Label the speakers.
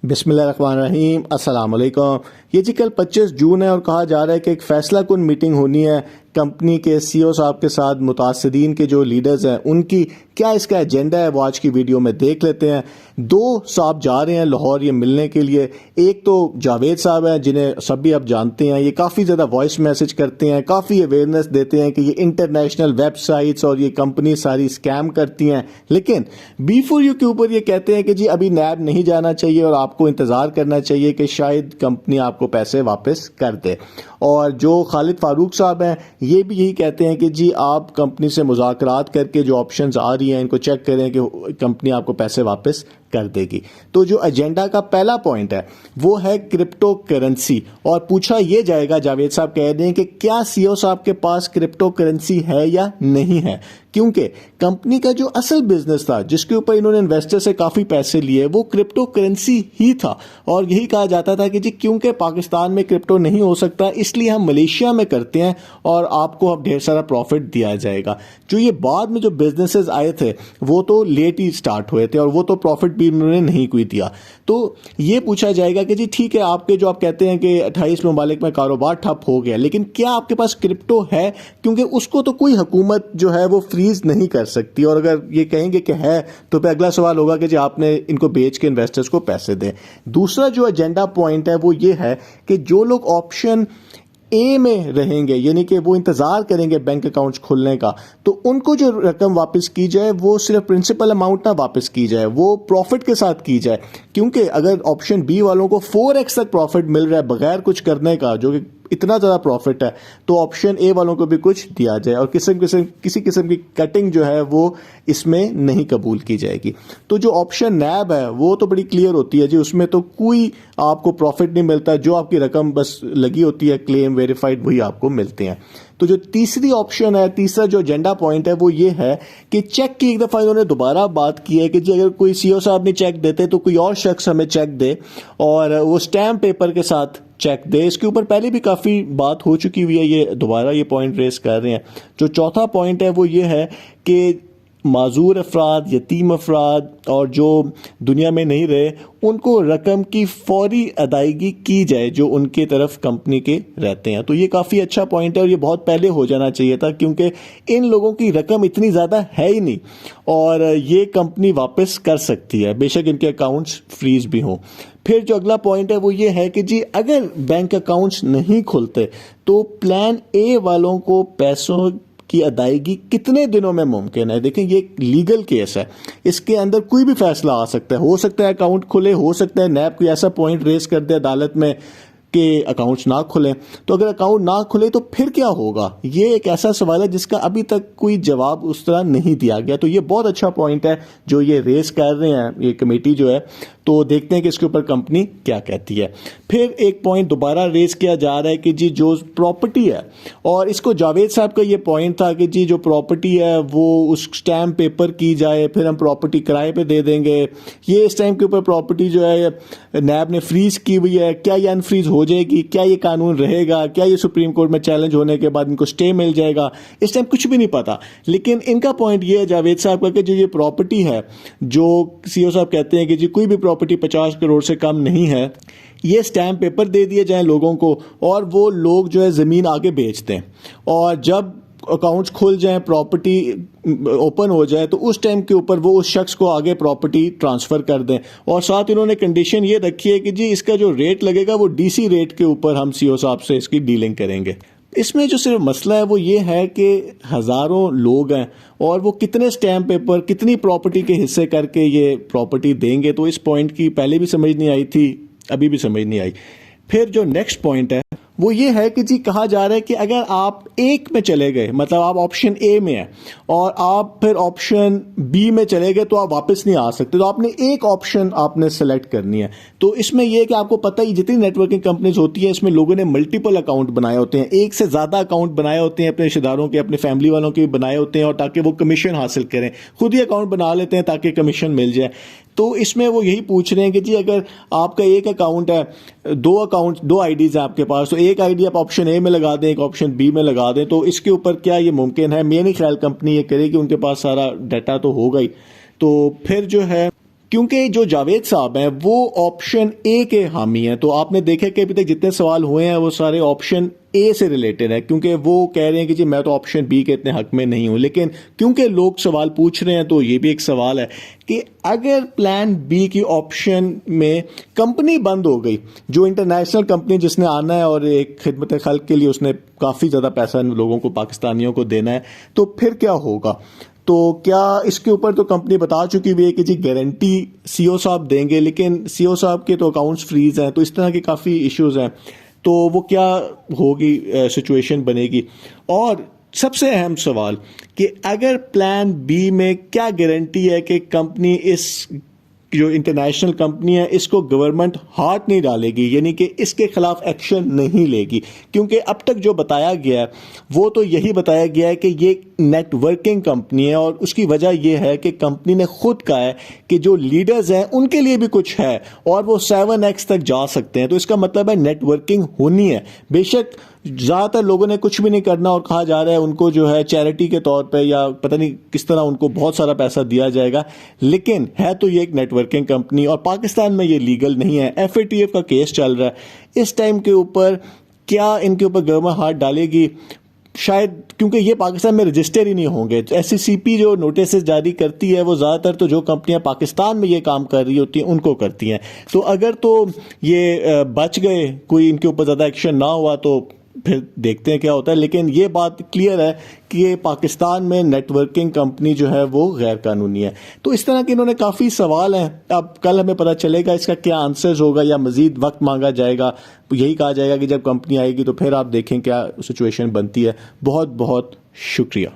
Speaker 1: बिस्मिल्लाहिर्रहमानिर्रहीम, अस्सलाम वालेकुम। ये जी कल 25 जून है और कहा जा रहा है कि एक फ़ैसला कुन मीटिंग होनी है कंपनी के सीईओ साहब के साथ। मुतासदीन के जो लीडर्स हैं उनकी क्या इसका एजेंडा है वो आज की वीडियो में देख लेते हैं। दो साहब जा रहे हैं लाहौर ये मिलने के लिए। एक तो जावेद साहब हैं जिन्हें सभी आप जानते हैं, ये काफ़ी ज़्यादा वॉइस मैसेज करते हैं, काफ़ी अवेयरनेस देते हैं कि ये इंटरनेशनल वेबसाइट्स और ये कंपनी सारी स्कैम करती हैं। लेकिन B4U के ऊपर ये कहते हैं कि जी अभी नैब नहीं जाना चाहिए और आपको इंतज़ार करना चाहिए कि शायद कंपनी आपको पैसे वापस कर दे। और जो खालिद फारूक साहब हैं ये भी यही कहते हैं कि जी आप कंपनी से मुज़ाकरात करके जो ऑप्शंस आ रही हैं इनको चेक करें कि कंपनी आपको पैसे वापस कर देगी। तो जो एजेंडा का पहला पॉइंट है वो है क्रिप्टो करेंसी, और पूछा ये जाएगा, जावेद साहब कह रहे हैं कि क्या सीईओ साहब के पास क्रिप्टो करेंसी है या नहीं है, क्योंकि कंपनी का जो असल बिजनेस था जिसके ऊपर इन्होंने इन्वेस्टर से काफ़ी पैसे लिए वो क्रिप्टो करेंसी ही था। और यही कहा जाता था कि जी क्योंकि पाकिस्तान में क्रिप्टो नहीं हो सकता इसलिए हम मलेशिया में करते हैं और आपको अब ढेर सारा प्रॉफिट दिया जाएगा। जो ये बाद में जो बिजनेसेस आए थे वो तो लेट ही स्टार्ट हुए थे और वो तो प्रॉफिट भी उन्होंने नहीं कोई दिया। तो ये पूछा जाएगा कि जी ठीक है, आपके जो आप कहते हैं कि 28 ममालिक में कारोबार ठप हो गया, लेकिन क्या आपके पास क्रिप्टो है, क्योंकि उसको तो कोई हुकूमत जो है वो फ्रीज नहीं कर सकती। और अगर ये कहेंगे कि है तो फिर अगला सवाल होगा कि जी आपने इनको बेच के इन्वेस्टर्स को पैसे दें। दूसरा जो एजेंडा पॉइंट है वो ये है कि जो लोग ऑप्शन ए में रहेंगे यानी कि वो इंतज़ार करेंगे बैंक अकाउंट्स खुलने का, तो उनको जो रकम वापस की जाए वो सिर्फ प्रिंसिपल अमाउंट ना वापस की जाए, वो प्रॉफिट के साथ की जाए। क्योंकि अगर ऑप्शन बी वालों को 4x तक प्रॉफिट मिल रहा है बगैर कुछ करने का, जो कि इतना ज़्यादा प्रॉफिट है, तो ऑप्शन ए वालों को भी कुछ दिया जाए और किसी किस्म की कटिंग जो है वो इसमें नहीं कबूल की जाएगी। तो जो ऑप्शन नैब है वो तो बड़ी क्लियर होती है जी, उसमें तो कोई आपको प्रॉफिट नहीं मिलता, जो आपकी रकम बस लगी होती है क्लेम वेरीफाइड वही आपको मिलते हैं। तो जो तीसरी ऑप्शन है, तीसरा जो एजेंडा पॉइंट है वो ये है कि चेक की एक दफ़ा इन्होंने दोबारा बात की है कि जी अगर कोई सीईओ साहब नहीं चेक देते तो कोई और शख्स हमें चेक दे और वो स्टैम्प पेपर के साथ चेक दे। इसके ऊपर पहले भी काफ़ी बात हो चुकी हुई है, ये दोबारा ये पॉइंट रेस कर रहे हैं। जो चौथा पॉइंट है वो ये है कि माजूर अफराद, यतीम अफराद और जो दुनिया में नहीं रहे उनको रकम की फौरी अदायगी की जाए जो उनके तरफ कंपनी के रहते हैं। तो ये काफ़ी अच्छा पॉइंट है और ये बहुत पहले हो जाना चाहिए था, क्योंकि इन लोगों की रकम इतनी ज़्यादा है ही नहीं और ये कंपनी वापस कर सकती है बेशक इनके अकाउंट्स फ्रीज भी हों। फिर जो अगला पॉइंट है वो ये है कि जी अगर बैंक अकाउंट्स नहीं खुलते तो प्लान ए वालों को पैसों की अदायगी कितने दिनों में मुमकिन है। देखें ये एक लीगल केस है, इसके अंदर कोई भी फैसला आ सकता है। हो सकता है अकाउंट खुले, हो सकता है नैब कोई ऐसा पॉइंट रेस कर दे अदालत में कि अकाउंट्स ना खुलें। तो अगर अकाउंट ना खुले तो फिर क्या होगा, ये एक ऐसा सवाल है जिसका अभी तक कोई जवाब उस तरह नहीं दिया गया। तो ये बहुत अच्छा पॉइंट है जो ये रेस कर रहे हैं ये कमेटी जो है। तो देखते हैं कि इसके ऊपर कंपनी क्या कहती है। फिर एक पॉइंट दोबारा रेस किया जा रहा है कि जी जो प्रॉपर्टी है, और इसको जावेद साहब का ये पॉइंट था कि जी जो प्रॉपर्टी है वो उस स्टैम्प पेपर की जाए, फिर हम प्रॉपर्टी किराए पे दे देंगे। ये इस टाइम के ऊपर प्रॉपर्टी जो है नैब ने फ्रीज की हुई है, क्या ये अनफ्रीज हो जाएगी, क्या ये कानून रहेगा, क्या ये सुप्रीम कोर्ट में चैलेंज होने के बाद इनको स्टे मिल जाएगा, इस टाइम कुछ भी नहीं पता। लेकिन इनका पॉइंट ये है जावेद साहब का कि जो ये प्रॉपर्टी है, जो सीईओ साहब कहते हैं कि जी कोई भी प्रॉपर्टी 50 करोड़ से कम नहीं है, ये स्टैम्प पेपर दे दिए जाएं लोगों को और वो लोग जो है ज़मीन आगे बेच दें, और जब अकाउंट्स खुल जाएं, प्रॉपर्टी ओपन हो जाए तो उस टाइम के ऊपर वो उस शख्स को आगे प्रॉपर्टी ट्रांसफ़र कर दें। और साथ इन्होंने कंडीशन ये रखी है कि जी इसका जो रेट लगेगा वो डीसी रेट के ऊपर हम सीईओ साहब से इसकी डीलिंग करेंगे। इसमें जो सिर्फ मसला है वो ये है कि हज़ारों लोग हैं और वो कितने स्टैम्प पेपर, कितनी प्रॉपर्टी के हिस्से करके ये प्रॉपर्टी देंगे। तो इस पॉइंट की पहले भी समझ नहीं आई थी, अभी भी समझ नहीं आई। फिर जो नेक्स्ट पॉइंट है वो ये है कि जी कहा जा रहा है कि अगर आप एक में चले गए, मतलब आप ऑप्शन ए में हैं और आप फिर ऑप्शन बी में चले गए तो आप वापस नहीं आ सकते, तो आपने एक ऑप्शन आपने सेलेक्ट करनी है। तो इसमें यह है कि आपको पता ही जितनी नेटवर्किंग कंपनीज होती हैं इसमें लोगों ने मल्टीपल अकाउंट बनाए होते हैं, एक से ज़्यादा अकाउंट बनाए होते हैं, अपने रिश्तेदारों के, अपने फैमिली वालों के भी बनाए होते हैं, और ताकि वो कमीशन हासिल करें, खुद ही अकाउंट बना लेते हैं ताकि कमीशन मिल जाए। तो इसमें वो यही पूछ रहे हैं कि जी अगर आपका एक अकाउंट है, दो आईडीज हैं आपके पास, तो एक आईडी आप ऑप्शन ए में लगा दें, एक ऑप्शन बी में लगा दें, तो इसके ऊपर क्या ये मुमकिन है? मेरा नहीं ख्याल कंपनी ये करेगी, उनके पास सारा डाटा तो होगा ही। तो फिर जो है क्योंकि जो जावेद साहब हैं वो ऑप्शन ए के हामी हैं। तो आपने देखा कि अभी तक जितने सवाल हुए हैं वो सारे ऑप्शन ए से रिलेटेड है, क्योंकि वो कह रहे हैं कि जी मैं तो ऑप्शन बी के इतने हक में नहीं हूं। लेकिन क्योंकि लोग सवाल पूछ रहे हैं तो ये भी एक सवाल है कि अगर प्लान बी की ऑप्शन में कंपनी बंद हो गई, जो इंटरनेशनल कंपनी जिसने आना है और एक खिदमत खल्क के लिए उसने काफ़ी ज़्यादा पैसा लोगों को, पाकिस्तानियों को देना है, तो फिर क्या होगा? तो क्या इसके ऊपर तो कंपनी बता चुकी हुई है कि जी गारंटी सीईओ साहब देंगे, लेकिन सीईओ साहब के तो अकाउंट्स फ्रीज हैं, तो इस तरह की काफ़ी इश्यूज हैं। तो वो क्या होगी, सिचुएशन बनेगी? और सबसे अहम सवाल कि अगर प्लान बी में क्या गारंटी है कि कंपनी, इस जो इंटरनेशनल कंपनी है, इसको गवर्नमेंट हाथ नहीं डालेगी, यानी कि इसके खिलाफ एक्शन नहीं लेगी? क्योंकि अब तक जो बताया गया है वो तो यही बताया गया है कि ये नेटवर्किंग कंपनी है, और उसकी वजह यह है कि कंपनी ने खुद कहा है कि जो लीडर्स हैं उनके लिए भी कुछ है और वो 7x तक जा सकते हैं। तो इसका मतलब है नेटवर्किंग होनी है। बेशक ज़्यादातर लोगों ने कुछ भी नहीं करना और कहा जा रहा है उनको जो है चैरिटी के तौर पे या पता नहीं किस तरह उनको बहुत सारा पैसा दिया जाएगा, लेकिन है तो ये एक नेटवर्किंग कंपनी और पाकिस्तान में ये लीगल नहीं है। FATF का केस चल रहा है इस टाइम के ऊपर। क्या इनके ऊपर गवर्नमेंट हाथ डालेगी? शायद, क्योंकि ये पाकिस्तान में रजिस्टर ही नहीं होंगे। SCCP जो नोटिस जारी करती है वो ज़्यादातर तो जो कंपनियां पाकिस्तान में ये काम कर रही होती हैं उनको करती हैं। तो अगर तो ये बच गए, कोई इनके ऊपर ज़्यादा एक्शन ना हुआ, तो फिर देखते हैं क्या होता है। लेकिन ये बात क्लियर है कि ये पाकिस्तान में नेटवर्किंग कंपनी जो है वो गैर कानूनी है। तो इस तरह के इन्होंने काफ़ी सवाल हैं। अब कल हमें पता चलेगा इसका क्या आंसर्स होगा या मज़ीद वक्त मांगा जाएगा। यही कहा जाएगा कि जब कंपनी आएगी तो फिर आप देखें क्या सिचुएशन बनती है। बहुत बहुत शुक्रिया।